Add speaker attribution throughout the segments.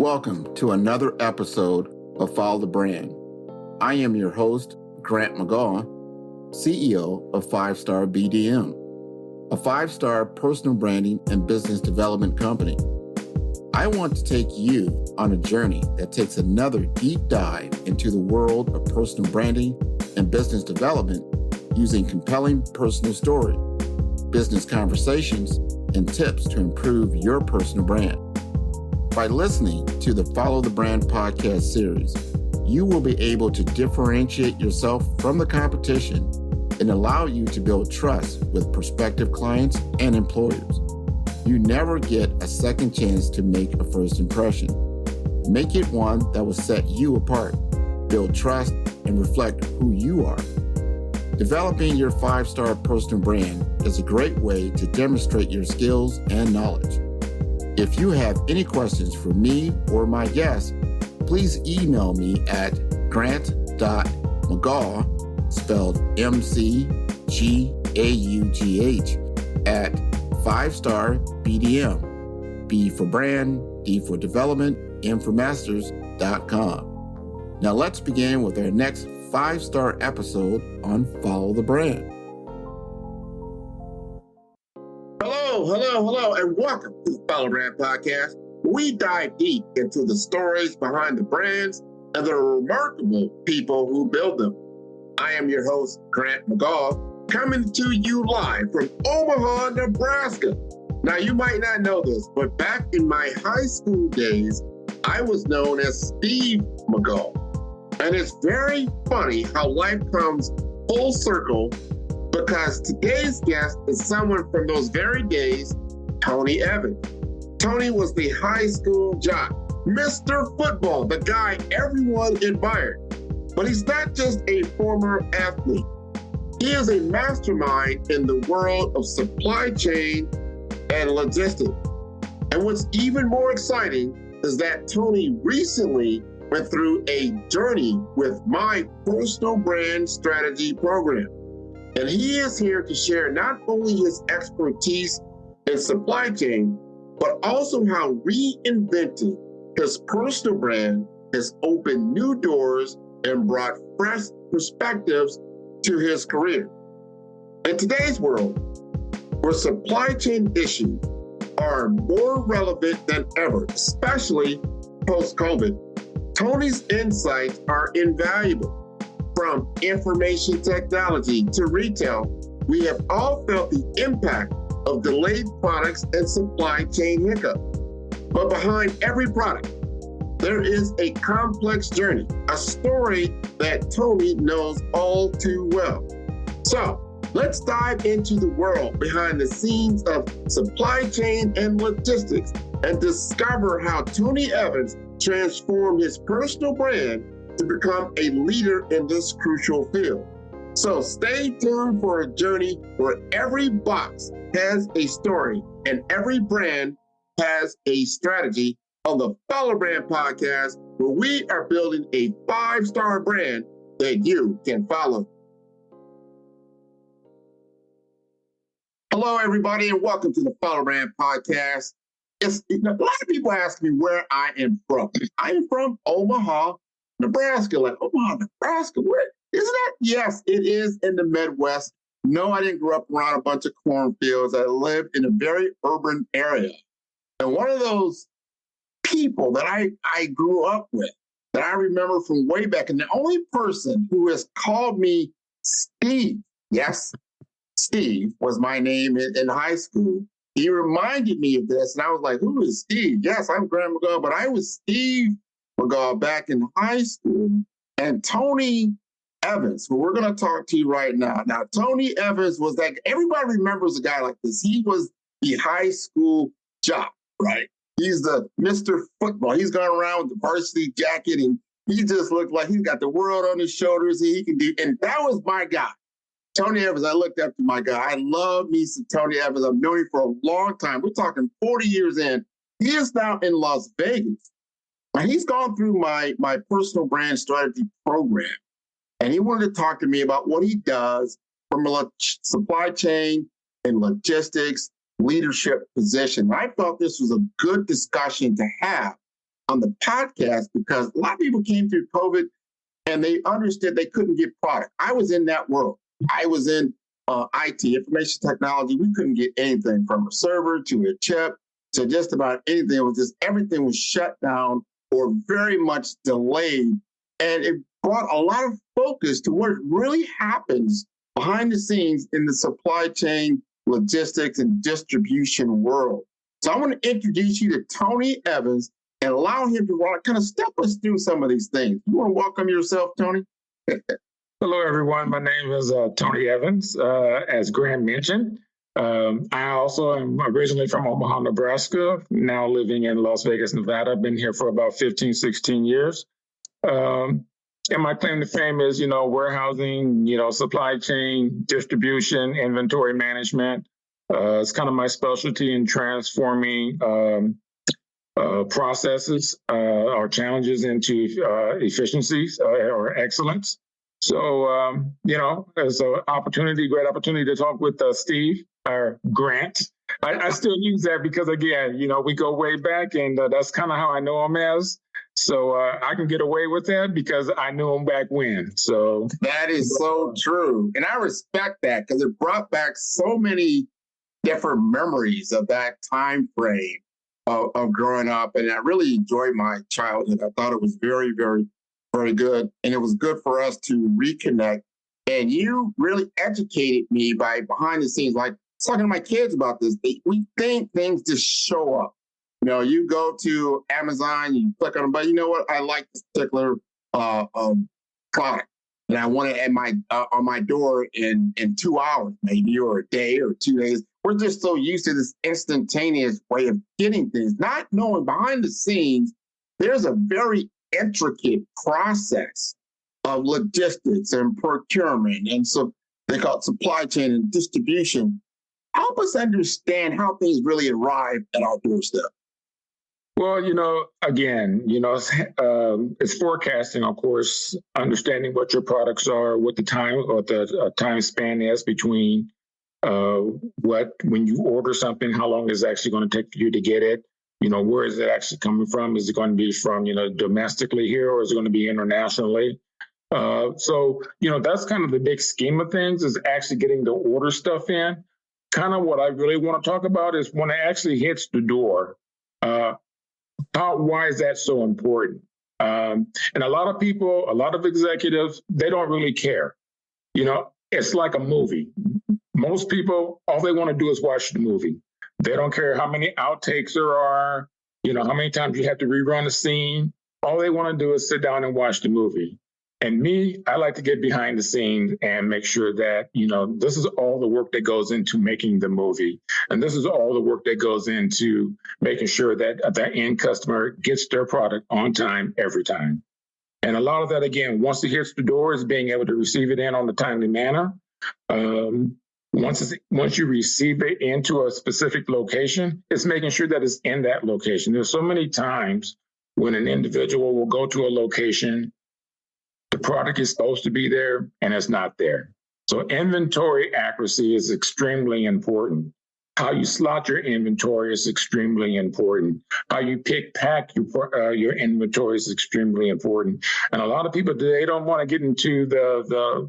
Speaker 1: Welcome to another episode of Follow the Brand. I am your host, Grant McGaw, CEO of 5-Star BDM, a 5-star personal branding and business development company. I want to take you on a journey that takes another deep dive into the world of personal branding and business development using compelling personal stories, business conversations, and tips to improve your personal brand. By listening to the Follow the Brand podcast series, you will be able to differentiate yourself from the competition and allow you to build trust with prospective clients and employers. You never get a second chance to make a first impression. Make it one that will set you apart, build trust, and reflect who you are. Developing your 5-star personal brand is a great way to demonstrate your skills and knowledge. If you have any questions for me or my guests, please email me at grant.mcgaugh, spelled M-C-G-A-U-G-H, at 5-star BDM, B for brand, D for development, M for masters.com. Now let's begin with our next 5-star episode on Follow the Brand. Hello, and welcome to the Follow the Brand podcast. We dive deep into the stories behind the brands and the remarkable people who build them. I am your host, Grant McGaugh, coming to you live from Omaha, Nebraska. Now, you might not know this, but back in my high school days, I was known as Steve McGaugh. And it's very funny how life comes full circle, because today's guest is someone from those very days, Tony Evans. Tony was the high school jock, Mr. Football, the guy everyone admired. But he's not just a former athlete. He is a mastermind in the world of supply chain and logistics. And what's even more exciting is that Tony recently went through a journey with my personal brand strategy program. And he is here to share not only his expertise in supply chain, but also how reinventing his personal brand has opened new doors and brought fresh perspectives to his career. In today's world, where supply chain issues are more relevant than ever, especially post-COVID, Tony's insights are invaluable. From information technology to retail, we have all felt the impact of delayed products and supply chain hiccups. But behind every product, there is a complex journey, a story that Tony knows all too well. So let's dive into the world behind the scenes of supply chain and logistics and discover how Tony Evans transformed his personal brand to become a leader in this crucial field. So stay tuned for a journey where every box has a story and every brand has a strategy on the Follow Brand podcast, where we are building a 5-star brand that you can follow. Hello, everybody, and welcome to the Follow Brand podcast. A lot of people ask me where I am from. I am from Omaha, Nebraska. Like, Omaha, Nebraska, where isn't that? Yes, it is in the Midwest. No, I didn't grow up around a bunch of cornfields. I lived in a very urban area. And one of those people that I grew up with, that I remember from way back, and the only person who has called me Steve, yes, Steve was my name in high school. He reminded me of this, and I was like, who is Steve? Yes, I'm Grant McGaugh, but I was Steve McGaugh back in high school. And Tony Evans, who we're going to talk to you right now. Now, Tony Evans was that, everybody remembers a guy like this. He was the high school jock, right? He's the Mr. Football. He's gone around with the varsity jacket, and he just looked like he's got the world on his shoulders. He can do, and that was my guy. Tony Evans, I looked up to my guy. I love me some Tony Evans. I've known him for a long time. We're talking 40 years in. He is now in Las Vegas. And he's gone through my personal brand strategy program. And he wanted to talk to me about what he does from a supply chain and logistics leadership position. I thought this was a good discussion to have on the podcast because a lot of people came through COVID and they understood they couldn't get product. I was in that world. I was in IT, information technology. We couldn't get anything from a server to a chip to just about anything. It was just everything was shut down or very much delayed. And it brought a lot of focus to what really happens behind the scenes in the supply chain, logistics, and distribution world. So I want to introduce you to Tony Evans and allow him to kind of step us through some of these things. You want to welcome yourself, Tony?
Speaker 2: Hello, everyone. My name is Tony Evans, as Graham mentioned. I also am originally from Omaha, Nebraska, now living in Las Vegas, Nevada. I've been here for about 15, 16 years. And my claim to fame is, warehousing, supply chain, distribution, inventory management. It's kind of my specialty in transforming processes or challenges into efficiencies or excellence. So, there's an great opportunity to talk with Steve or Grant. I still use that because, again, we go way back and that's kind of how I know him as. So I can get away with that because I knew him back when. So
Speaker 1: that is so true. And I respect that because it brought back so many different memories of that time frame of growing up. And I really enjoyed my childhood. I thought it was very, very, very good. And it was good for us to reconnect. And you really educated me by behind the scenes, like talking to my kids about this. We think things just show up. You go to Amazon, you click on it, but you know what? I like this particular product, and I want it at on my door in 2 hours, maybe, or a day or 2 days. We're just so used to this instantaneous way of getting things, not knowing behind the scenes there's a very intricate process of logistics and procurement, and so they call it supply chain and distribution. Help us understand how things really arrive at our doorstep.
Speaker 2: Well, again, it's forecasting, of course, understanding what your products are, what the time span is between when you order something, how long is it actually going to take for you to get it? Where is it actually coming from? Is it going to be from, domestically here, or is it going to be internationally? So that's kind of the big scheme of things, is actually getting the order stuff in. Kind of what I really want to talk about is when it actually hits the door. Why is that so important? And a lot of people, a lot of executives, they don't really care. It's like a movie. Most people, all they want to do is watch the movie. They don't care how many outtakes there are, how many times you have to rerun a scene. All they want to do is sit down and watch the movie. And me, I like to get behind the scenes and make sure that, this is all the work that goes into making the movie. And this is all the work that goes into making sure that the end customer gets their product on time, every time. And a lot of that, again, once it hits the door, is being able to receive it in on a timely manner. Once you receive it into a specific location, it's making sure that it's in that location. There's so many times when an individual will go to a location, the product is supposed to be there and it's not there. So inventory accuracy is extremely important. How you slot your inventory is extremely important. How you pack your inventory is extremely important. And a lot of people, they don't want to get into the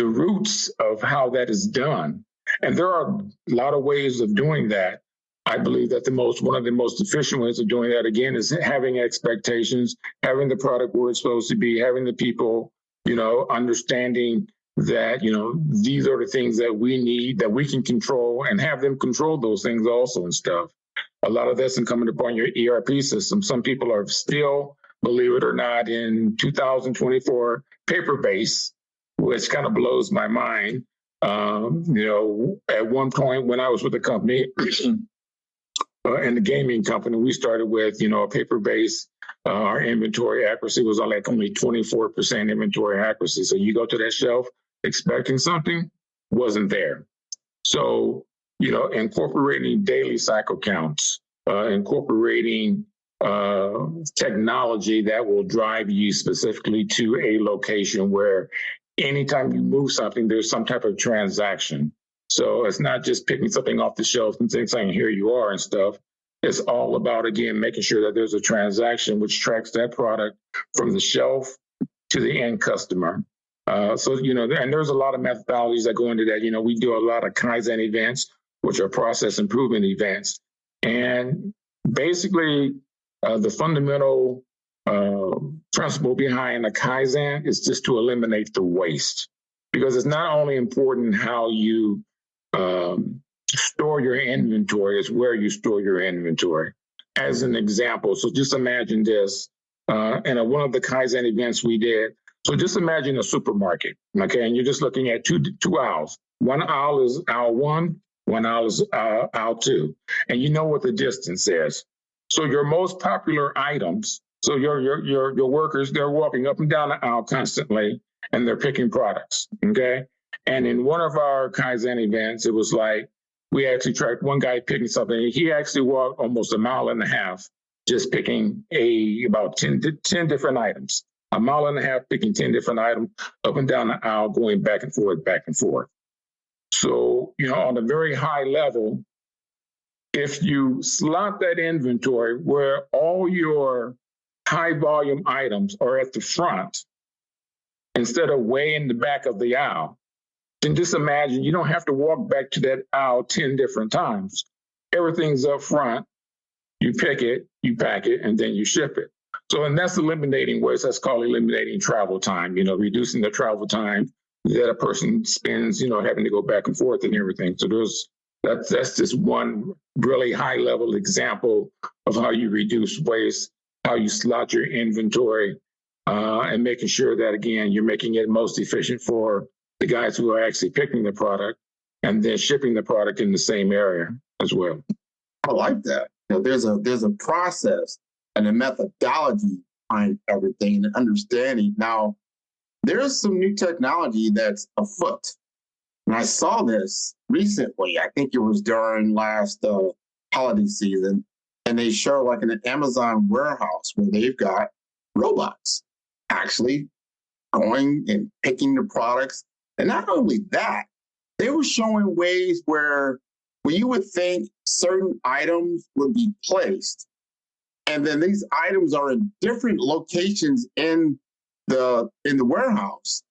Speaker 2: roots of how that is done. And there are a lot of ways of doing that. I believe that one of the most efficient ways of doing that, again, is having expectations, having the product where it's supposed to be, having the people, understanding that, these are the things that we need, that we can control, and have them control those things also and stuff. A lot of this is coming upon your ERP system. Some people are still, believe it or not, in 2024 paper-based, which kind of blows my mind. At one point when I was with the company, in the gaming company, we started with, a paper-based. Our inventory accuracy was only 24% inventory accuracy. So you go to that shelf expecting something, wasn't there. So, incorporating daily cycle counts, incorporating technology that will drive you specifically to a location where anytime you move something, there's some type of transaction. So it's not just picking something off the shelf and saying, here you are and stuff. It's all about, again, making sure that there's a transaction which tracks that product from the shelf to the end customer. And there's a lot of methodologies that go into that. We do a lot of kaizen events, which are process improvement events. And basically, the fundamental principle behind a kaizen is just to eliminate the waste, because it's not only important how you store your inventory, it's where you store your inventory. As an example, so just imagine this, in one of the kaizen events we did. So just imagine a supermarket, okay? And you're just looking at two aisles. One aisle is aisle one aisle is aisle two, and you know what the distance is. So your most popular items, so your workers, they're walking up and down the aisle constantly, and they're picking products, okay? And in one of our kaizen events, it was like we actually tracked one guy picking something. He actually walked almost a mile and a half just picking about 10 different items. A mile and a half picking 10 different items up and down the aisle, going back and forth, back and forth. So, on a very high level, if you slot that inventory where all your high volume items are at the front instead of way in the back of the aisle, then just imagine you don't have to walk back to that aisle 10 different times. Everything's up front. You pick it, you pack it, and then you ship it. So, and that's eliminating waste. That's called eliminating travel time, reducing the travel time that a person spends, having to go back and forth and everything. So that's just one really high level example of how you reduce waste, how you slot your inventory, and making sure that, again, you're making it most efficient for the guys who are actually picking the product and then shipping the product in the same area as well.
Speaker 1: I like that. There's a process and a methodology behind everything and understanding. Now, there's some new technology that's afoot. And I saw this recently. I think it was during last holiday season. And they show like an Amazon warehouse where they've got robots actually going and picking the products. And not only that, they were showing ways where you would think certain items would be placed, and then these items are in different locations in the warehouse.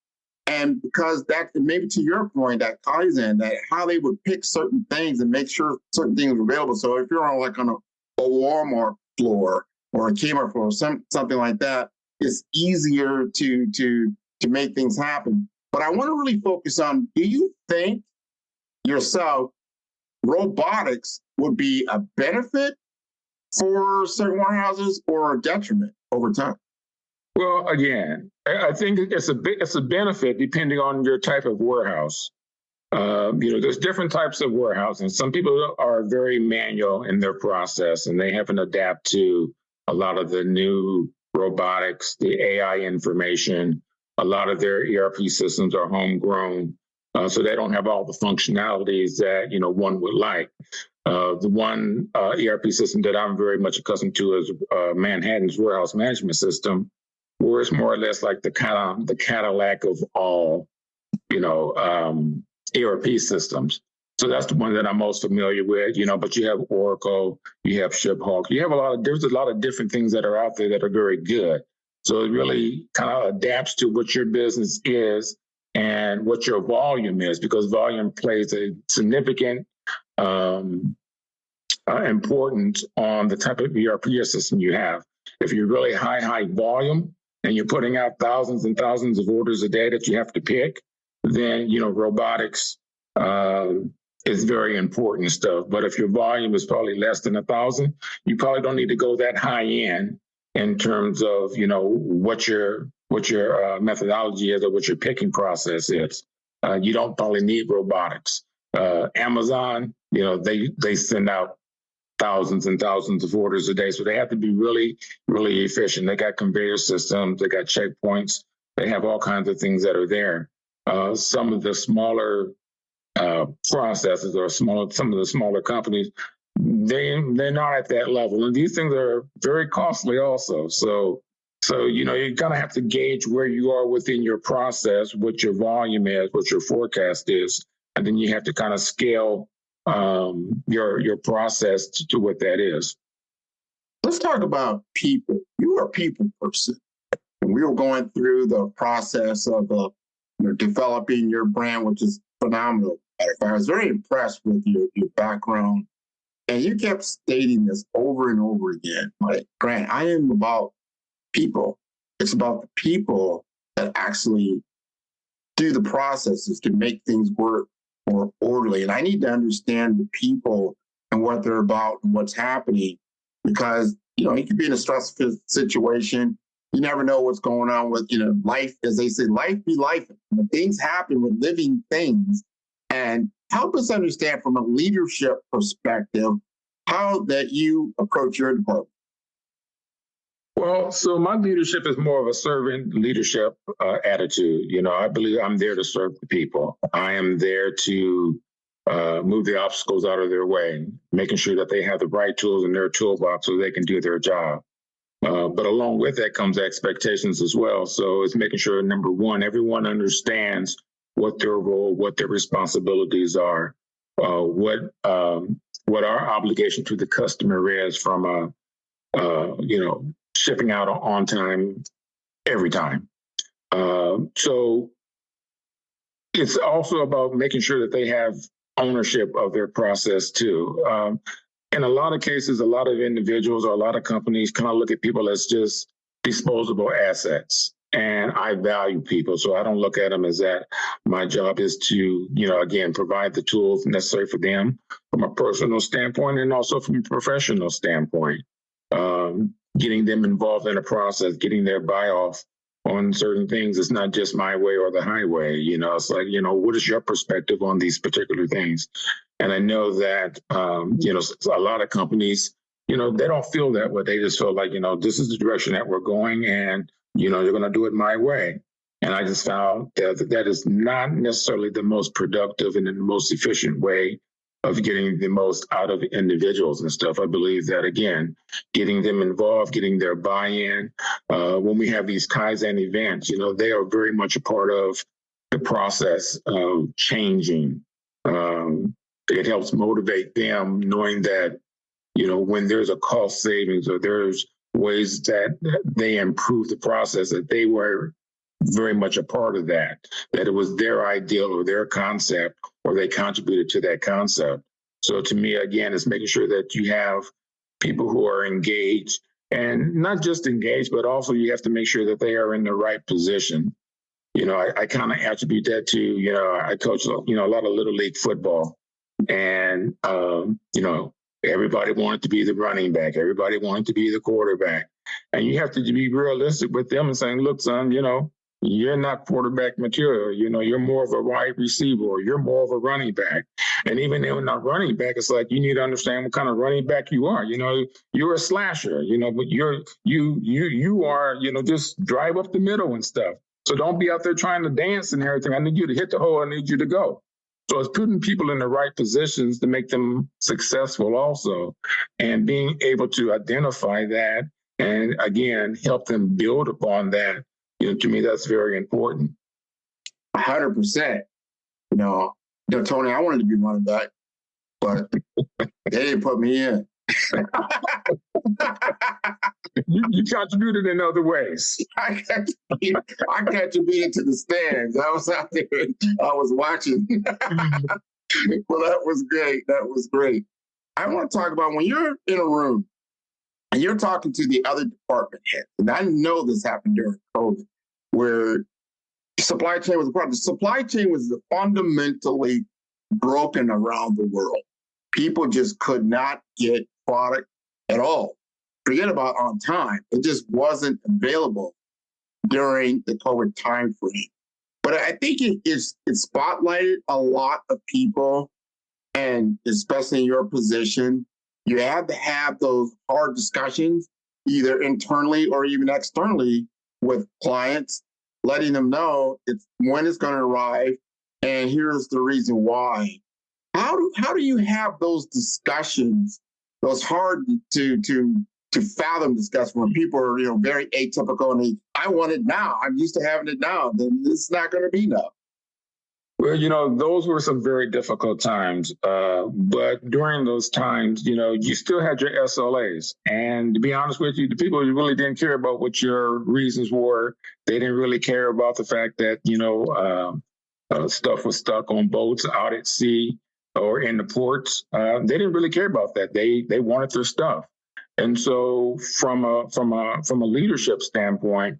Speaker 1: And because that, maybe to your point, that kaizen, that how they would pick certain things and make sure certain things are available. So if you're on a Walmart floor or a Kmart floor, or something like that, it's easier to make things happen. But I want to really focus on, do you think yourself robotics would be a benefit for certain warehouses or a detriment over time?
Speaker 2: Well, again, I think it's a benefit depending on your type of warehouse. There's different types of warehousing. Some people are very manual in their process, and they haven't adapted to a lot of the new robotics, the AI information. A lot of their ERP systems are homegrown, so they don't have all the functionalities that one would like. The one ERP system that I'm very much accustomed to is Manhattan's warehouse management system, where it's more or less like the Cadillac of all, ERP systems. So that's the one that I'm most familiar with, but you have Oracle, you have ShipHawk, there's a lot of different things that are out there that are very good. So it really kind of adapts to what your business is and what your volume is, because volume plays a significant importance on the type of ERP system you have. If you're really high volume and you're putting out thousands and thousands of orders a day that you have to pick, then, robotics is very important stuff. But if your volume is probably less than 1,000, you probably don't need to go that high in terms of, what your methodology is or what your picking process is. You don't probably need robotics. Amazon, they send out thousands and thousands of orders a day. So they have to be really, really efficient. They got conveyor systems, they got checkpoints, they have all kinds of things that are there. Some of the smaller processes or some of the smaller companies, they're not at that level. And these things are very costly also. So you kind of have to gauge where you are within your process, what your volume is, what your forecast is. And then you have to kind of scale your process to what that is.
Speaker 1: Let's talk about people. You are a people person. And we were going through the process of developing your brand, which is phenomenal. I was very impressed with your background. And you kept stating this over and over again. Like, Grant, I am about people. It's about the people that actually do the processes to make things work more orderly. And I need to understand the people and what they're about and what's happening because, you could be in a stressful situation. You never know what's going on with, life. As they say, life be life. Things happen with living things. And help us understand from a leadership perspective how that you approach your department.
Speaker 2: Well, so my leadership is more of a servant leadership attitude. I believe I'm there to serve the people. I am there to move the obstacles out of their way, making sure that they have the right tools in their toolbox so they can do their job. But along with that comes expectations as well. So it's making sure, number one, everyone understands what their role, what their responsibilities are, what our obligation to the customer is from shipping out on time every time. So it's also about making sure that they have ownership of their process too. In a lot of cases, a lot of individuals or a lot of companies kind of look at people as just disposable assets. And I value people, so I don't look at them as that. My job is to, again, provide the tools necessary for them from a personal standpoint and also from a professional standpoint. Getting them involved in a process, getting their buy-off on certain things. It's not just my way or the highway. It's like, what is your perspective on these particular things? And I know that, a lot of companies, they don't feel that way. They just feel like, this is the direction that we're going and, you're going to do it my way. And I just found that is not necessarily the most productive and the most efficient way of getting the most out of individuals and stuff. I believe that, again, getting them involved, getting their buy-in. When we have these kaizen events, they are very much a part of the process of changing. It helps motivate them knowing that, when there's a cost savings or there's ways that they improve the process, that they were very much a part of that it was their ideal or their concept, or they contributed to that concept. So to me, again, it's making sure that you have people who are engaged, and not just engaged, but also you have to make sure that they are in the right position. I kind of attribute that to, I coach, a lot of little league football, and, everybody wanted to be the running back. Everybody wanted to be the quarterback. And you have to be realistic with them and saying, look, son, you're not quarterback material. You're more of a wide receiver, or you're more of a running back. And even if not running back, it's like you need to understand what kind of running back you are. You're a slasher, but you are, just drive up the middle and stuff. So don't be out there trying to dance and everything. I need you to hit the hole. I need you to go. So it's putting people in the right positions to make them successful also, and being able to identify that and, again, help them build upon that. To me, that's very important.
Speaker 1: 100%. Tony, I wanted to be running back, but they didn't put me in.
Speaker 2: You contributed in other ways.
Speaker 1: I contributed to the stands. I was out there. I was watching. Well, that was great. That was great. I want to talk about when you're in a room and you're talking to the other department heads. And I know this happened during COVID, where supply chain was a problem. The supply chain was fundamentally broken around the world. People just could not get product at all. Forget about on time. It just wasn't available during the COVID time frame. But I think it spotlighted a lot of people, and especially in your position, you had to have those hard discussions, either internally or even externally, with clients, letting them know it's when it's going to arrive, and here's the reason why. How do you have those discussions, those hard to fathom discussions when people are very atypical and I want it now. I'm used to having it now. Then it's not going to be now.
Speaker 2: Well, those were some very difficult times. But during those times, you still had your SLAs. And to be honest with you, the people who really didn't care about what your reasons were. They didn't really care about the fact that, stuff was stuck on boats out at sea or in the ports. They didn't really care about that. They wanted their stuff. And so from a leadership standpoint,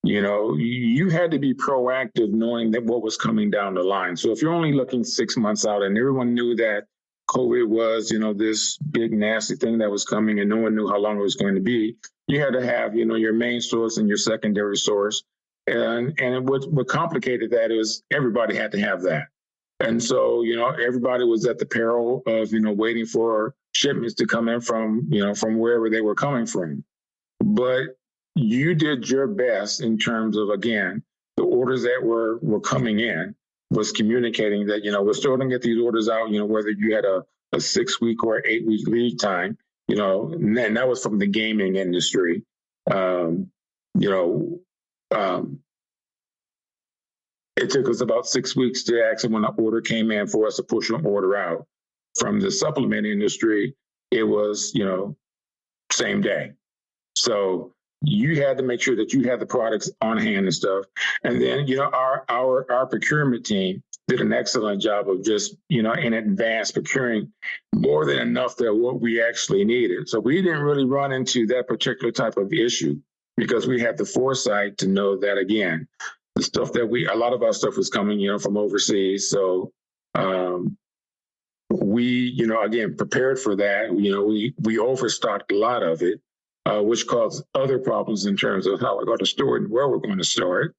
Speaker 2: you had to be proactive knowing that what was coming down the line. So if you're only looking 6 months out and everyone knew that COVID was, this big nasty thing that was coming and no one knew how long it was going to be, you had to have, your main source and your secondary source. And what complicated that is everybody had to have that. And so, everybody was at the peril of, waiting for shipments to come in from wherever they were coming from. But you did your best in terms of, again, the orders that were coming in was communicating that, we're still going to get these orders out, whether you had a 6-week or 8-week lead time, and that was from the gaming industry. It took us about 6 weeks to actually, when the order came in, for us to push an order out. From the supplement industry, it was, same day. So you had to make sure that you had the products on hand and stuff. And then, our procurement team did an excellent job of just, in advance procuring more than enough that what we actually needed. So we didn't really run into that particular type of issue because we had the foresight to know that, again, the stuff that a lot of our stuff was coming, from overseas. So we, again, prepared for that. We overstocked a lot of it. Which caused other problems in terms of how we're going to store it and where we're going to store it.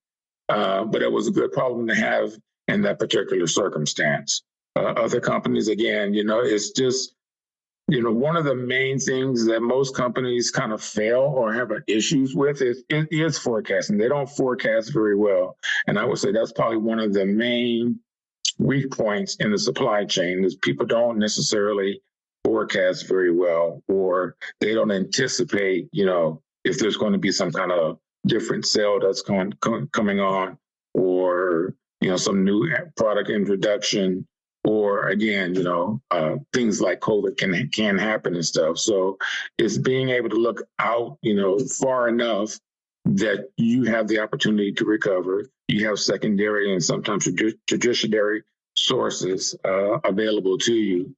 Speaker 2: But it was a good problem to have in that particular circumstance. Other companies, again, it's just, one of the main things that most companies kind of fail or have issues with is forecasting. They don't forecast very well. And I would say that's probably one of the main weak points in the supply chain is people don't necessarily forecast very well, or they don't anticipate, if there's going to be some kind of different sale that's coming on, or, some new product introduction, or again, things like COVID can happen and stuff. So it's being able to look out, far enough that you have the opportunity to recover. You have secondary and sometimes tertiary sources available to you.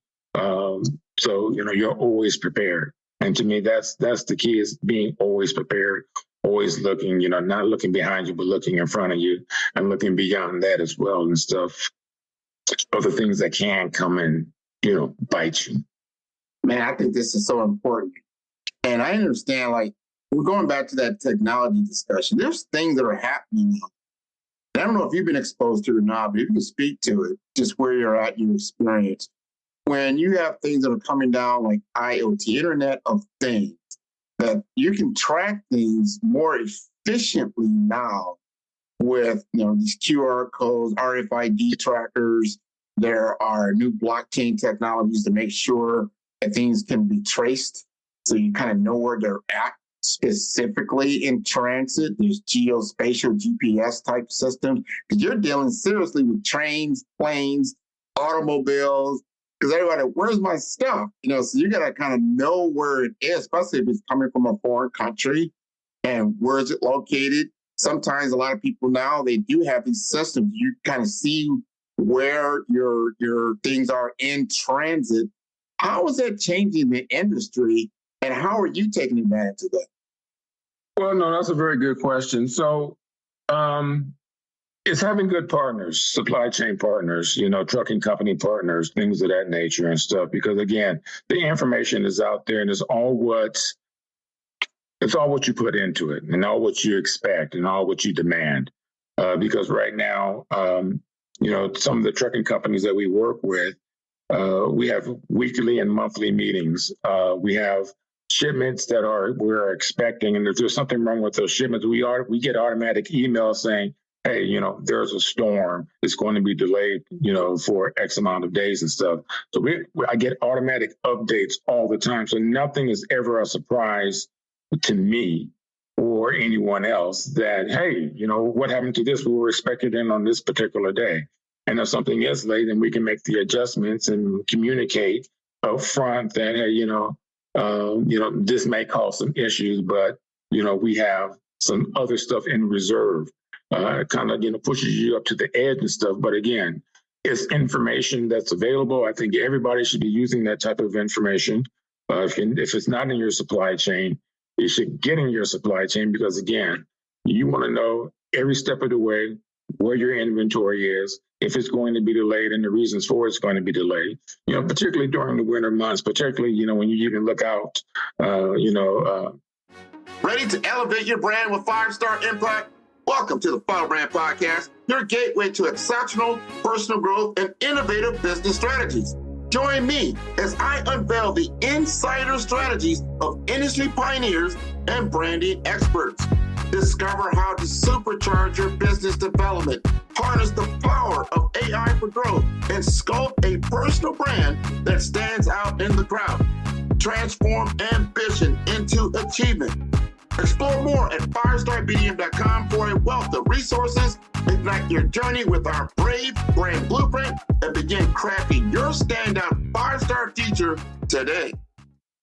Speaker 2: So, you're always prepared. And to me, that's the key, is being always prepared, always looking, not looking behind you, but looking in front of you and looking beyond that as well and stuff. Other things that can come and, bite you.
Speaker 1: Man, I think this is so important. And I understand, we're going back to that technology discussion. There's things that are happening now. And I don't know if you've been exposed to it or not, but if you can speak to it, just where you're at, your experience. When you have things that are coming down like IoT, Internet of Things, that you can track things more efficiently now with these QR codes, RFID trackers. There are new blockchain technologies to make sure that things can be traced, so you kind of know where they're at specifically in transit. There's geospatial GPS type systems, because you're dealing seriously with trains, planes, automobiles. Because everybody, where's my stuff? So you got to kind of know where it is, especially if it's coming from a foreign country, and where is it located. Sometimes a lot of people now, they do have these systems. You kind of see where your things are in transit. How is that changing the industry, and how are you taking advantage of that?
Speaker 2: Well, no, that's a very good question. So it's having good partners, supply chain partners, trucking company partners, things of that nature and stuff. Because again, the information is out there, and it's all what you put into it, and all what you expect, and all what you demand. Because right now, some of the trucking companies that we work with, we have weekly and monthly meetings. We have shipments that we're expecting, and if there's something wrong with those shipments, we get automatic emails saying, hey, there's a storm. It's going to be delayed, for X amount of days and stuff. So I get automatic updates all the time. So nothing is ever a surprise to me or anyone else that, hey, what happened to this? We were expected in on this particular day. And if something is late, then we can make the adjustments and communicate up front that, hey, this may cause some issues, but, we have some other stuff in reserve. Kind of, pushes you up to the edge and stuff. But again, it's information that's available. I think everybody should be using that type of information. If it's not in your supply chain, it should get in your supply chain, because again, you want to know every step of the way where your inventory is, if it's going to be delayed, and the reasons for it's going to be delayed. Particularly during the winter months, particularly when you even look out.
Speaker 1: Ready to elevate your brand with 5-star impact? Welcome to the Funnel Brand Podcast, your gateway to exceptional personal growth and innovative business strategies. Join me as I unveil the insider strategies of industry pioneers and branding experts. Discover how to supercharge your business development, harness the power of AI for growth, and sculpt a personal brand that stands out in the crowd. Transform ambition into achievement. Explore more at firestarbdm.com for a wealth of resources. Ignite your journey with our Brave Brand Blueprint and begin crafting your standout 5-star future today.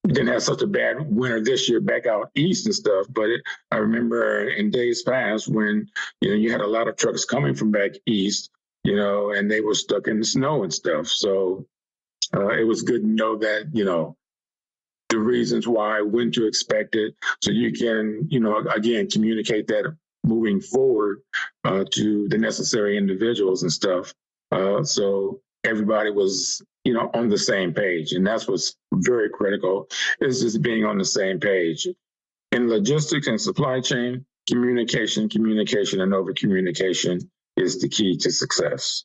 Speaker 2: We didn't have such a bad winter this year back out east and stuff, but I remember in days past when you had a lot of trucks coming from back east, and they were stuck in the snow and stuff. So it was good to know that the reasons why, when to expect it, so you can again communicate that moving forward to the necessary individuals and stuff. So everybody was on the same page. And that's what's very critical, is just being on the same page. In logistics and supply chain, communication, and over communication is the key to success.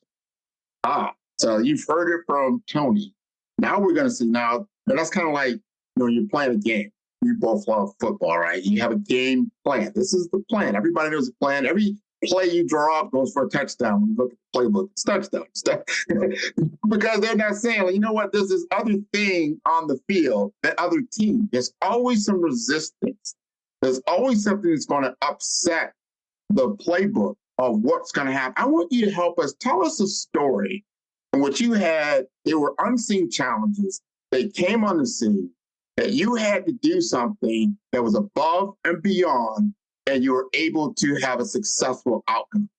Speaker 1: So you've heard it from Tony. Now we're going to see that's kind of like, you're playing a game. We both love football, right? You have a game plan. This is the plan. Everybody knows the plan. Every play you draw up goes for a touchdown. When you look at the playbook, it's touchdown stuff. Because they're not saying, well, you know what, there's this other thing on the field, that other team. There's always some resistance. There's always something that's going to upset the playbook of what's going to happen. I want you to help us. Tell us a story in which you had, there were unseen challenges. They came on the scene, that you had to do something that was above and beyond, and you were able to have a successful outcome.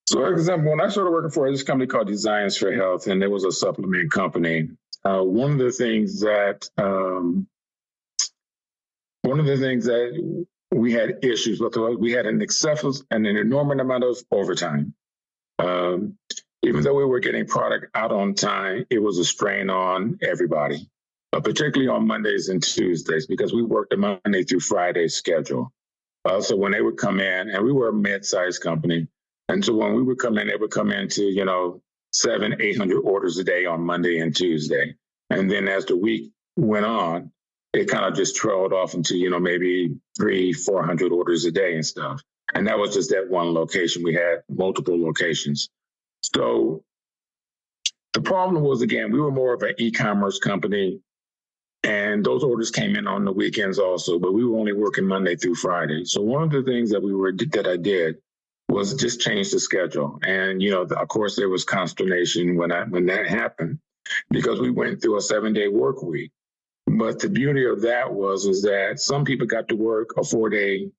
Speaker 2: So, for example, when I started working for this company called Designs for Health, and it was a supplement company, one of the things that we had issues with, we had an enormous amount of overtime. Even though we were getting product out on time, it was a strain on everybody, particularly on Mondays and Tuesdays, because we worked a Monday through Friday schedule. So when they would come in, and we were a mid-sized company, and so when we would come in, they would come into 700-800 orders a day on Monday and Tuesday. And then as the week went on, it kind of just trailed off into maybe 300-400 orders a day and stuff. And that was just that one location. We had multiple locations. So the problem was, again, we were more of an e-commerce company, and those orders came in on the weekends also, but we were only working Monday through Friday. So one of the things that I did was just change the schedule. And, of course, there was consternation when that happened, because we went through a 7-day work week. But the beauty of that was that some people got to work a 4-day,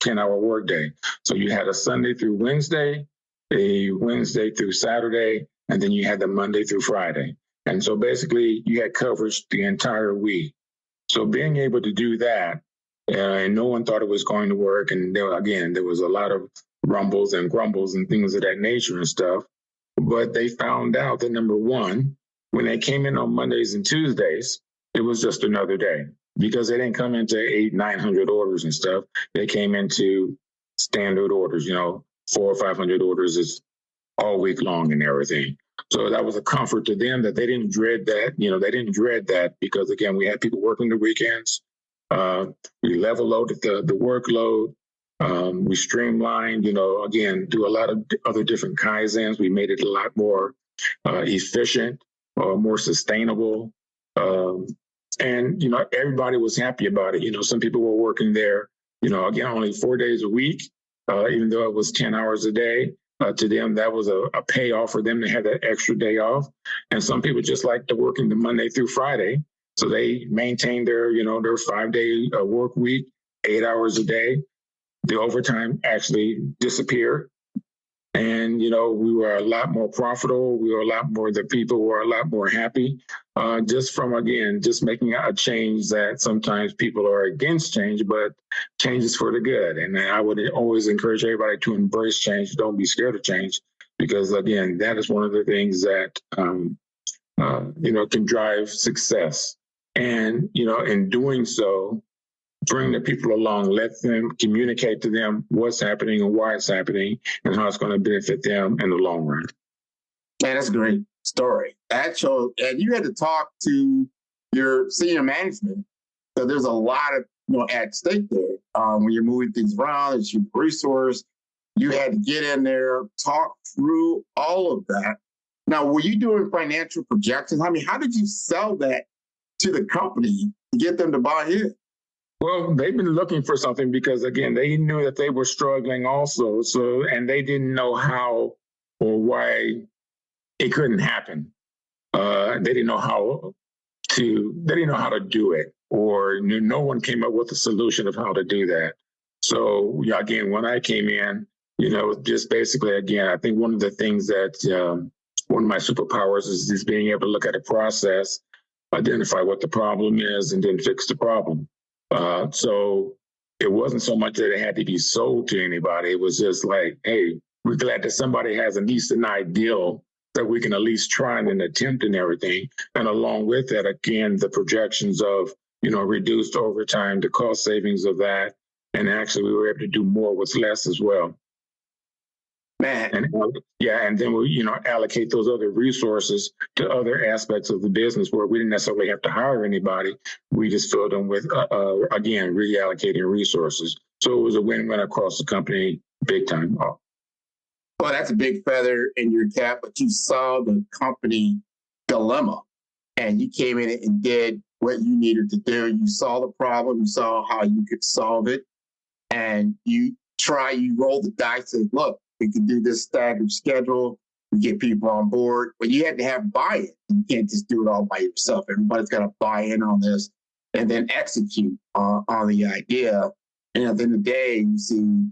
Speaker 2: 10-hour workday. So you had a Sunday through Wednesday, a Wednesday through Saturday, and then you had the Monday through Friday. And so basically you had coverage the entire week. So being able to do that, and no one thought it was going to work. And there was a lot of rumbles and grumbles and things of that nature and stuff. But they found out that, number one, when they came in on Mondays and Tuesdays, it was just another day, because they didn't come into 800-900 orders and stuff. They came into standard orders, 400 or 500 orders is all week long and everything. So that was a comfort to them, that they didn't dread that. They didn't dread that, because, again, we had people working the weekends. We level loaded the workload. We streamlined, again, do a lot of other different kaizens. We made it a lot more efficient, more sustainable. And, everybody was happy about it. Some people were working there, again, only 4 days a week. even though it was 10 hours a day. To them, that was a payoff for them to have that extra day off. And some people just like to work in the Monday through Friday. So they maintain their, their 5-day work week, 8 hours a day. The overtime actually disappeared. And, we were a lot more profitable. We were the people were a lot more happy, just from, again, just making a change that sometimes people are against change, but change is for the good. And I would always encourage everybody to embrace change. Don't be scared of change, because, again, that is one of the things that, can drive success. And, in doing so, bring the people along, let them communicate to them what's happening and why it's happening and how it's going to benefit them in the long run.
Speaker 1: Man, that's a great story. That shows, and you had to talk to your senior management. So there's a lot of, at stake there. When you're moving things around, it's your resource. You had to get in there, talk through all of that. Now, were you doing financial projections? I mean, how did you sell that to the company to get them to buy in?
Speaker 2: Well, they've been looking for something because, again, they knew that they were struggling also. So, and they didn't know how or why it couldn't happen. They didn't know how to do it, or no one came up with a solution of how to do that. So, again, when I came in, just basically, again, I think one of the things that one of my superpowers is being able to look at a process, identify what the problem is, and then fix the problem. So it wasn't so much that it had to be sold to anybody. It was just like, hey, we're glad that somebody has at least an ideal that we can at least try and attempt and everything. And along with that, again, the projections of, reduced overtime, the cost savings of that. And actually, we were able to do more with less as well.
Speaker 1: Man.
Speaker 2: And then we, allocate those other resources to other aspects of the business where we didn't necessarily have to hire anybody. We just filled them with, again, reallocating resources. So it was a win-win across the company, big time.
Speaker 1: Well, that's a big feather in your cap, but you saw the company dilemma and you came in and did what you needed to do. You saw the problem, you saw how you could solve it, and you roll the dice and look, we can do this staggered schedule. We get people on board, but you had to have buy-in. You can't just do it all by yourself. Everybody's got to buy in on this and then execute on the idea. And at the end of the day, you see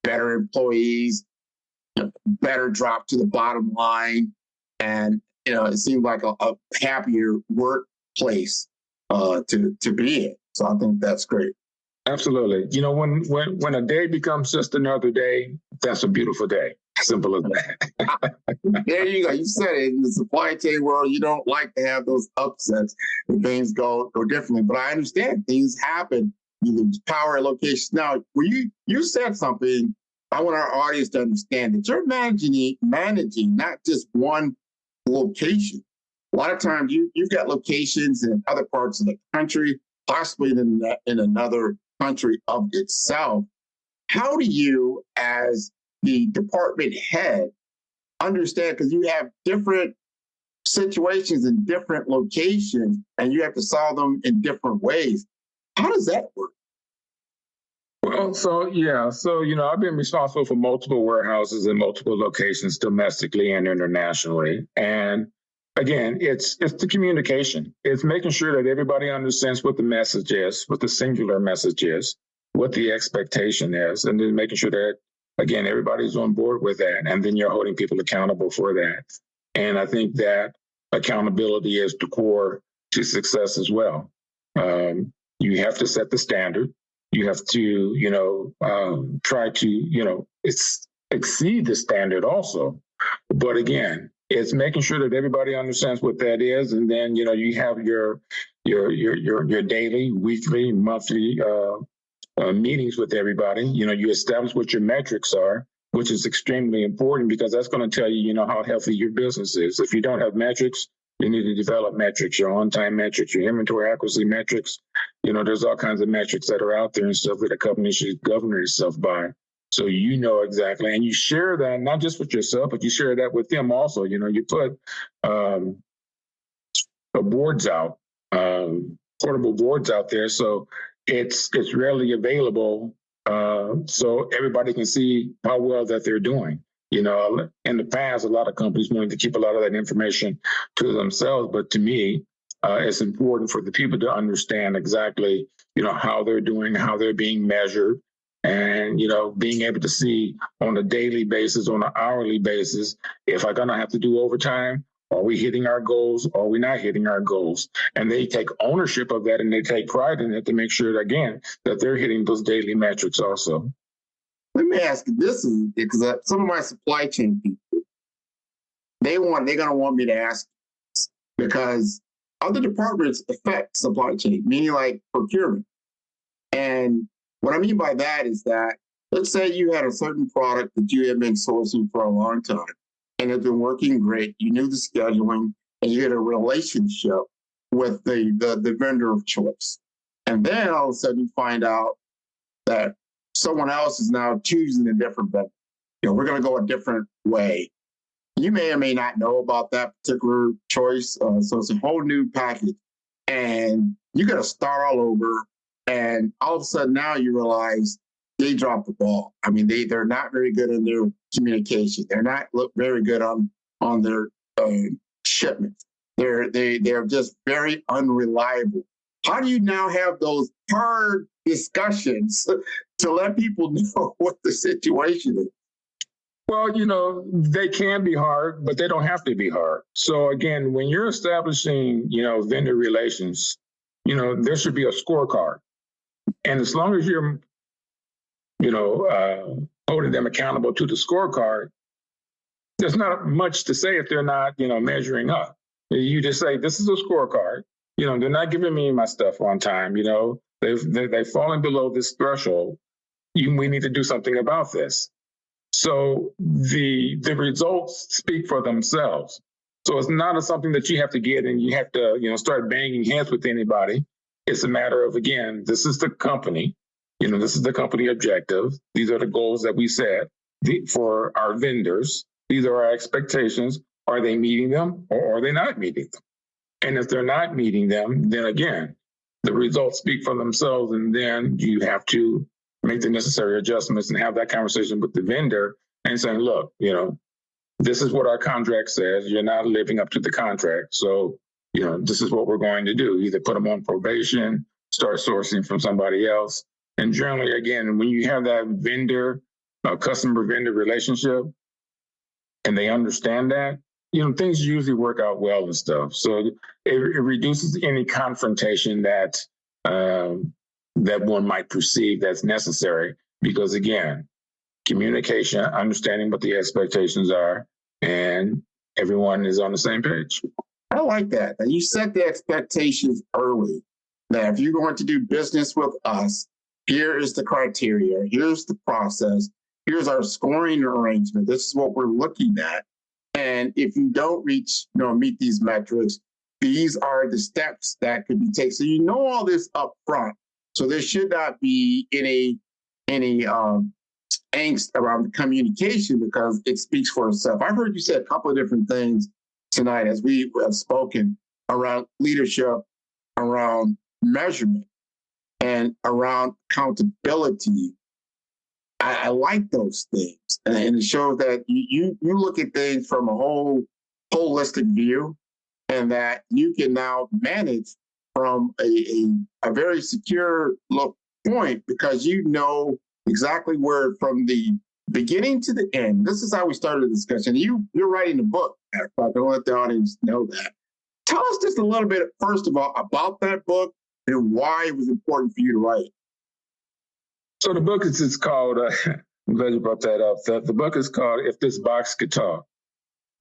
Speaker 1: better employees, better drop to the bottom line. And, it seemed like a happier workplace to be in. So I think that's great.
Speaker 2: Absolutely. When a day becomes just another day, that's a beautiful day. Simple as that.
Speaker 1: There you go. You said it. In the supply chain world, you don't like to have those upsets when things go differently. But I understand things happen. You lose power at locations. Now, you said something, I want our audience to understand that you're managing not just one location. A lot of times you've got locations in other parts of the country, possibly in another country of itself. How do you, as the department head, understand, because you have different situations in different locations and you have to solve them in different ways? How does that work?
Speaker 2: Well, I've been responsible for multiple warehouses in multiple locations domestically and internationally. And again, it's the communication. It's making sure that everybody understands what the message is, what the singular message is, what the expectation is, and then making sure that, again, everybody's on board with that. And then you're holding people accountable for that. And I think that accountability is the core to success as well. You have to set the standard. You have to, try to, exceed the standard also. But again, it's making sure that everybody understands what that is. And then, you have your daily, weekly, monthly meetings with everybody. You establish what your metrics are, which is extremely important because that's going to tell you, how healthy your business is. If you don't have metrics, you need to develop metrics, your on-time metrics, your inventory accuracy metrics. There's all kinds of metrics that are out there and stuff that a company should govern itself by. So exactly, and you share that not just with yourself, but you share that with them also. You put boards out, portable boards out there, so it's readily available so everybody can see how well that they're doing. You know, in the past, a lot of companies wanted to keep a lot of that information to themselves, but to me, it's important for the people to understand exactly, you know, how they're doing, how they're being measured, and, you know, being able to see on a daily basis, on an hourly basis, if I'm going to have to do overtime, are we hitting our goals? Are we not hitting our goals? And they take ownership of that and they take pride in it to make sure, again, that they're hitting those daily metrics also.
Speaker 1: Let me ask you, this is because some of my supply chain people, they're going to want me to ask this because other departments affect supply chain, meaning like procurement. And what I mean by that is that, let's say you had a certain product that you had been sourcing for a long time and it's been working great. You knew the scheduling and you had a relationship with the vendor of choice. And then all of a sudden you find out that someone else is now choosing a different vendor. You know, we're going to go a different way. You may or may not know about that particular choice. So it's a whole new package and you got to start all over. And all of a sudden now you realize they dropped the ball. I mean, they're not very good in their communication. They're not very good on their shipments. They're just very unreliable. How do you now have those hard discussions to let people know what the situation is?
Speaker 2: Well, you know, they can be hard, but they don't have to be hard. So again, when you're establishing, you know, vendor relations, you know, there should be a scorecard. And as long as you're, you know, holding them accountable to the scorecard, there's not much to say if they're not, you know, measuring up. You just say, this is a scorecard. You know, they're not giving me my stuff on time. You know, they've fallen below this threshold. We need to do something about this. So the results speak for themselves. So it's not something that you have to get and you have to, you know, start banging heads with anybody. It's a matter of, again, this is the company. You know, this is the company objective. These are the goals that we set for our vendors. These are our expectations. Are they meeting them or are they not meeting them? And if they're not meeting them, then again, the results speak for themselves. And then you have to make the necessary adjustments and have that conversation with the vendor and saying, look, you know, this is what our contract says. You're not living up to the contract. So, you know, this is what we're going to do. Either put them on probation, start sourcing from somebody else. And generally, again, when you have that vendor, customer vendor relationship, and they understand that, you know, things usually work out well and stuff. So it reduces any confrontation that that one might perceive that's necessary. Because again, communication, understanding what the expectations are, and everyone is on the same page.
Speaker 1: I like that. And you set the expectations early. That if you're going to do business with us, here is the criteria, here's the process, here's our scoring arrangement. This is what we're looking at. And if you don't meet these metrics, these are the steps that could be taken. So you know all this up front. So there should not be any angst around the communication because it speaks for itself. I've heard you say a couple of different things tonight as we have spoken around leadership, around measurement, and around accountability. I like those things. And it shows that you look at things from a whole holistic view and that you can now manage from a very secure point because you know exactly where from the beginning to the end. This is how we started the discussion. You're writing a book. In fact, I don't let the audience know that. Tell us just a little bit, first of all, about that book and why it was important for you to write.
Speaker 2: So the book is called, I'm glad you brought that up. The book is called If This Box Could Talk.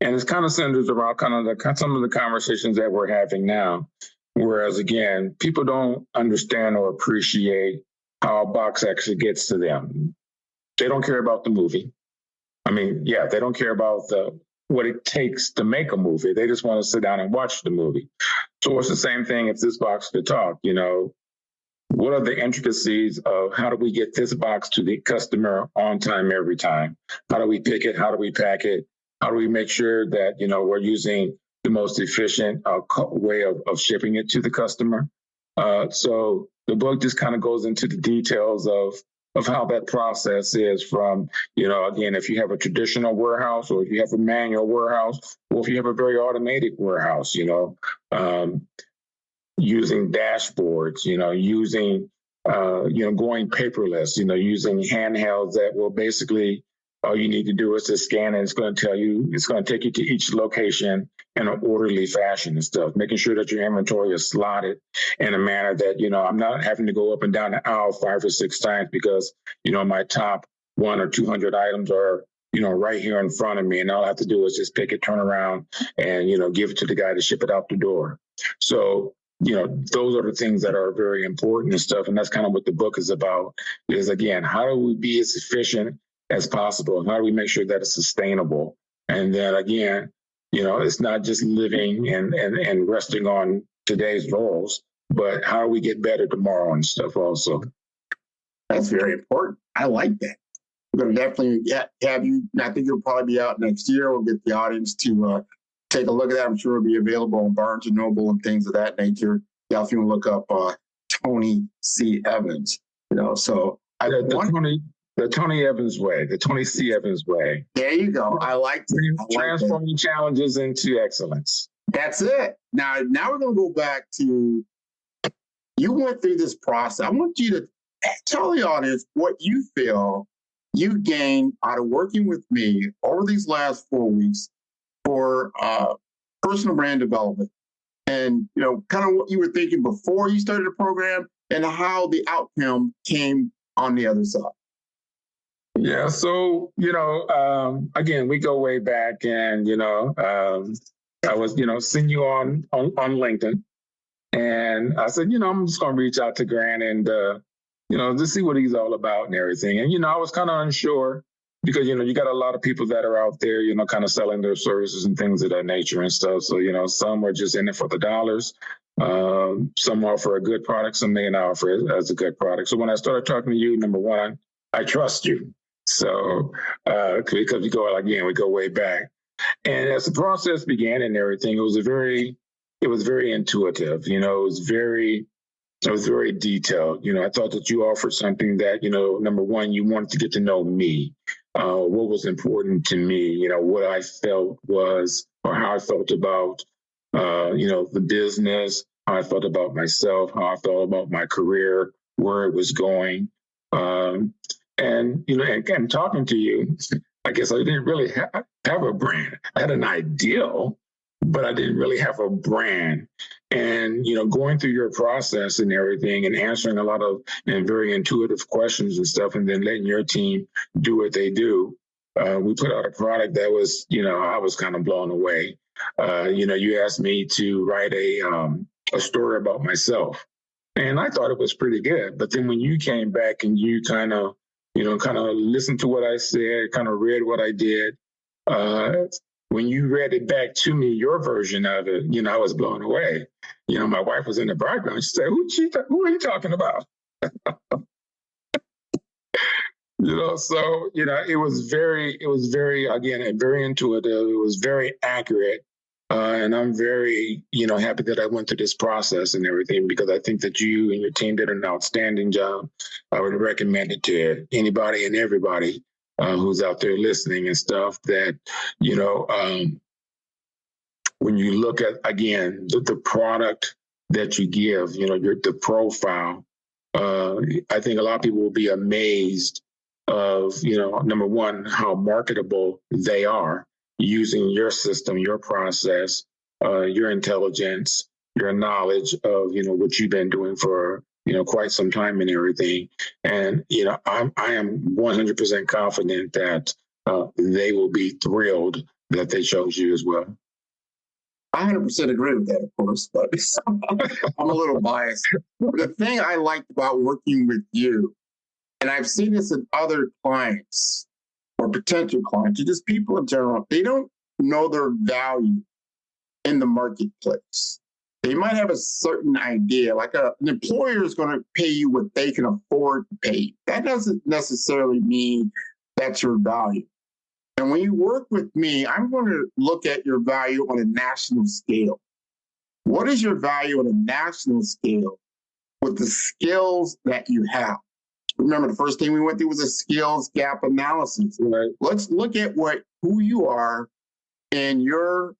Speaker 2: And it's kind of centers around some of the conversations that we're having now. Whereas, again, people don't understand or appreciate how a box actually gets to them. They don't care about the movie. I mean, yeah, they don't care about what it takes to make a movie. They just want to sit down and watch the movie. So it's the same thing if this box could talk, you know. What are the intricacies of how do we get this box to the customer on time every time? How do we pick it? How do we pack it? How do we make sure that, you know, we're using the most efficient way of shipping it to the customer? So the book just kind of goes into the details of, of how that process is from, again, if you have a traditional warehouse or if you have a manual warehouse, or if you have a very automated warehouse, using dashboards, using, going paperless, using handhelds that will basically, all you need to do is to scan and it's going to take you to each location in an orderly fashion and stuff, making sure that your inventory is slotted in a manner that, I'm not having to go up and down the aisle 5 or 6 times because, my top 100 or 200 items are, right here in front of me. And all I have to do is just pick it, turn around and, give it to the guy to ship it out the door. So, those are the things that are very important and stuff. And that's kind of what the book is about, is, again, how do we be as efficient as possible? And how do we make sure that it's sustainable? And then, again, it's not just living and resting on today's laurels, but how do we get better tomorrow and stuff also?
Speaker 1: That's very important. I like that. We're going to definitely have you. I think it'll probably be out next year. We'll get the audience to take a look at that. I'm sure it'll be available on Barnes and Noble and things of that nature. Yeah, if you want to look up Tony C. Evans, so
Speaker 2: the Tony Evans way, the Tony C. Evans way.
Speaker 1: There you go. I like that.
Speaker 2: Transforming challenges into excellence.
Speaker 1: That's it. Now we're going to go back to, you went through this process. I want you to tell the audience what you feel you gained out of working with me over these last 4 weeks for personal brand development, and kind of what you were thinking before you started the program and how the outcome came on the other side.
Speaker 2: Yeah. So, again, we go way back, and, I was, seeing you on LinkedIn, and I said, I'm just going to reach out to Grant and, to see what he's all about and everything. And, I was kind of unsure because, you got a lot of people that are out there, kind of selling their services and things of that nature and stuff. So, some are just in it for the dollars. Some offer a good product, some may not offer it as a good product. So when I started talking to you, number one, I trust you. So, because we go way back. And as the process began and everything, it was very intuitive. It was very detailed. I thought that you offered something that, number one, you wanted to get to know me, what was important to me, what I felt was, or how I felt about, the business, how I felt about myself, how I felt about my career, where it was going. And talking to you, I guess I didn't really have a brand. I had an ideal, but I didn't really have a brand. And, going through your process and everything and answering a lot of very intuitive questions and stuff, and then letting your team do what they do, we put out a product that was, I was kind of blown away. You asked me to write a story about myself, and I thought it was pretty good. But then when you came back and you kind of listened to what I said, kind of read what I did, when you read it back to me, your version of it, I was blown away. My wife was in the background. She said, who are you talking about? So, it was very, again, very intuitive. It was very accurate. And I'm very, happy that I went through this process and everything, because I think that you and your team did an outstanding job. I would recommend it to anybody and everybody who's out there listening and stuff, that, when you look at, again, the product that you give, the profile, I think a lot of people will be amazed of, number one, how marketable they are using your system, your process, your intelligence, your knowledge of, what you've been doing for, quite some time and everything. And, I am 100% confident that they will be thrilled that they chose you as well.
Speaker 1: I 100% agree with that, of course, but I'm a little biased. The thing I liked about working with you, and I've seen this in other clients or potential clients, or just people in general, they don't know their value in the marketplace. They might have a certain idea, like an employer is going to pay you what they can afford to pay you. That doesn't necessarily mean that's your value. And when you work with me, I'm going to look at your value on a national scale. What is your value on a national scale with the skills that you have? Remember, the first thing we went through was a skills gap analysis.
Speaker 2: Right.
Speaker 1: Let's look at who you are in your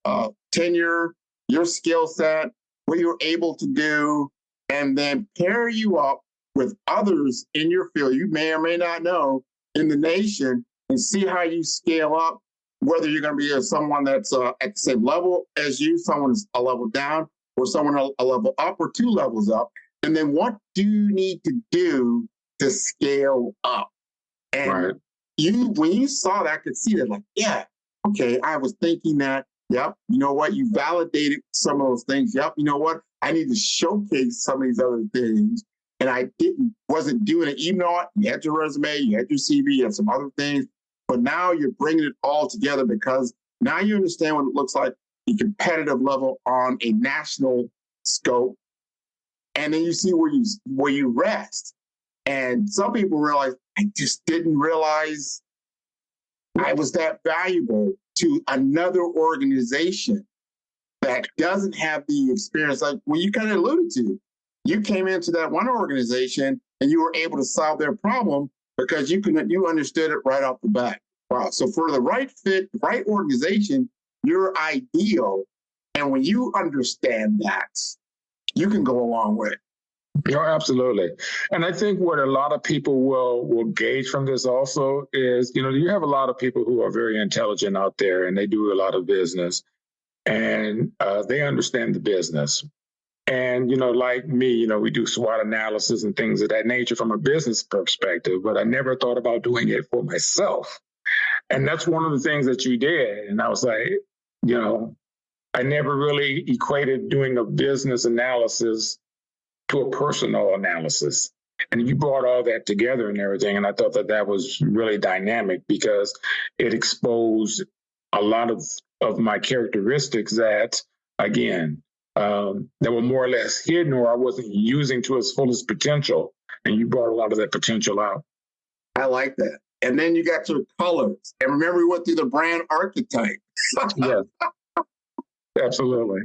Speaker 1: tenure, your skill set, what you're able to do, and then pair you up with others in your field you may or may not know in the nation, and see how you scale up, whether you're going to be someone that's at the same level as you, someone is a level down, or someone a level up, or 2 levels up. And then what do you need to do to scale up? And
Speaker 2: Right.
Speaker 1: when you saw that, I could see that, like, yeah, okay, I was thinking that, yep, you know what, you validated some of those things. Yep, you know what, I need to showcase some of these other things. And I wasn't doing it, even though you had your resume, you had your CV, you had some other things, but now you're bringing it all together because now you understand what it looks like, the competitive level on a national scope. And then you see where you rest. And some people realize, I just didn't realize I was that valuable to another organization that doesn't have the experience, like what you kind of alluded to. You came into that one organization and you were able to solve their problem because you understood it right off the bat. Wow. So for the right fit, right organization, you're ideal. And when you understand that, you can go a long way.
Speaker 2: Yeah, absolutely. And I think what a lot of people will gauge from this also is, you have a lot of people who are very intelligent out there and they do a lot of business and they understand the business. And, like me, we do SWOT analysis and things of that nature from a business perspective, but I never thought about doing it for myself. And that's one of the things that you did. And I was like, I never really equated doing a business analysis to a personal analysis. And you brought all that together and everything. And I thought that was really dynamic because it exposed a lot of my characteristics that, again, that were more or less hidden or I wasn't using to its fullest potential. And you brought a lot of that potential out.
Speaker 1: I like that. And then you got your colors. And remember, we went through the brand archetype.
Speaker 2: Yes, absolutely.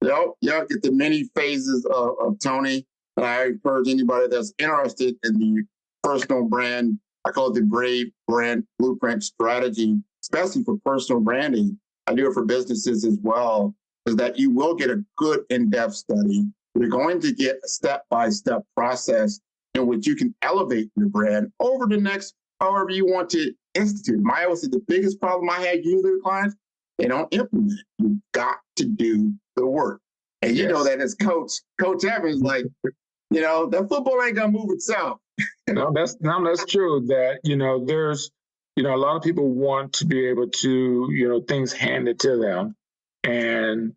Speaker 1: Yep. Get the many phases of Tony. And I encourage anybody that's interested in the personal brand, I call it the Brave Brand Blueprint Strategy, especially for personal branding. I do it for businesses as well, is that you will get a good in-depth study. You're going to get a step-by-step process in which you can elevate your brand over the next, however you want to institute. I always say the biggest problem I had usually with clients, they don't implement. You've got to do the work. And you know that as Coach Evans, like, that football ain't gonna move itself.
Speaker 2: No, that's true. That, there's, a lot of people want to be able to, things handed to them. And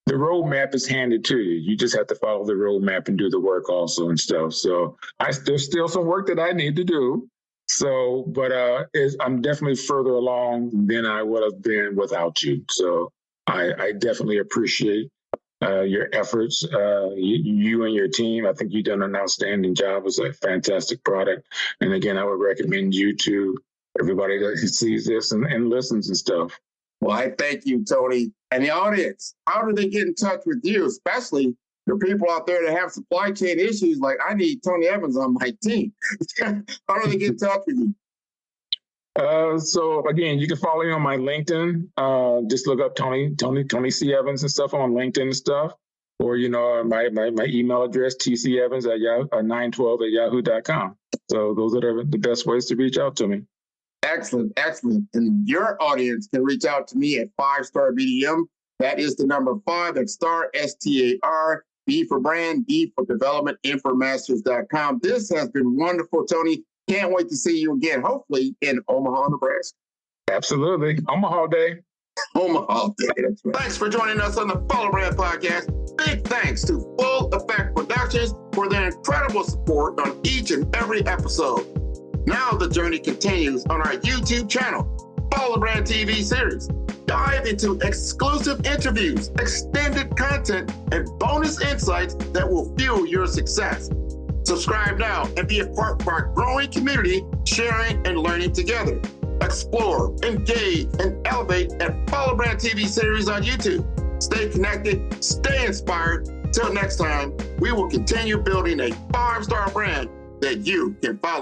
Speaker 2: the roadmap is handed to you. You just have to follow the roadmap and do the work also and stuff. So there's still some work that I need to do. So, but I'm definitely further along than I would have been without you. So I definitely appreciate your efforts, you and your team. I think you've done an outstanding job. It's a fantastic product. And again, I would recommend you to everybody that sees this and listens and stuff.
Speaker 1: Well, I thank you, Tony. And the audience, how do they get in touch with you, especially the people out there that have supply chain issues? Like, I need Tony Evans on my team. How do they get in touch with you?
Speaker 2: So again, you can follow me on my LinkedIn. Just look up Tony C. Evans and stuff on LinkedIn and stuff. Or, my email address, tcevans at 912@yahoo.com. So those are the best ways to reach out to me.
Speaker 1: Excellent. And your audience can reach out to me at 5-Star BDM. That is the number 5. That's star, STAR, B for brand, D for development, infomasters.com. This has been wonderful, Tony. Can't wait to see you again, hopefully in Omaha, Nebraska.
Speaker 2: Absolutely. Omaha Day.
Speaker 1: Omaha Day. That's right. Thanks for joining us on the Follow Brand Podcast. Big thanks to Full Effect Productions for their incredible support on each and every episode. Now the journey continues on our YouTube channel, Follow Brand TV series. Dive into exclusive interviews, extended content, and bonus insights that will fuel your success. Subscribe now and be a part of our growing community, sharing and learning together. Explore, engage, and elevate at Follow Brand TV series on YouTube. Stay connected, stay inspired. Till next time, we will continue building a 5-star brand that you can follow.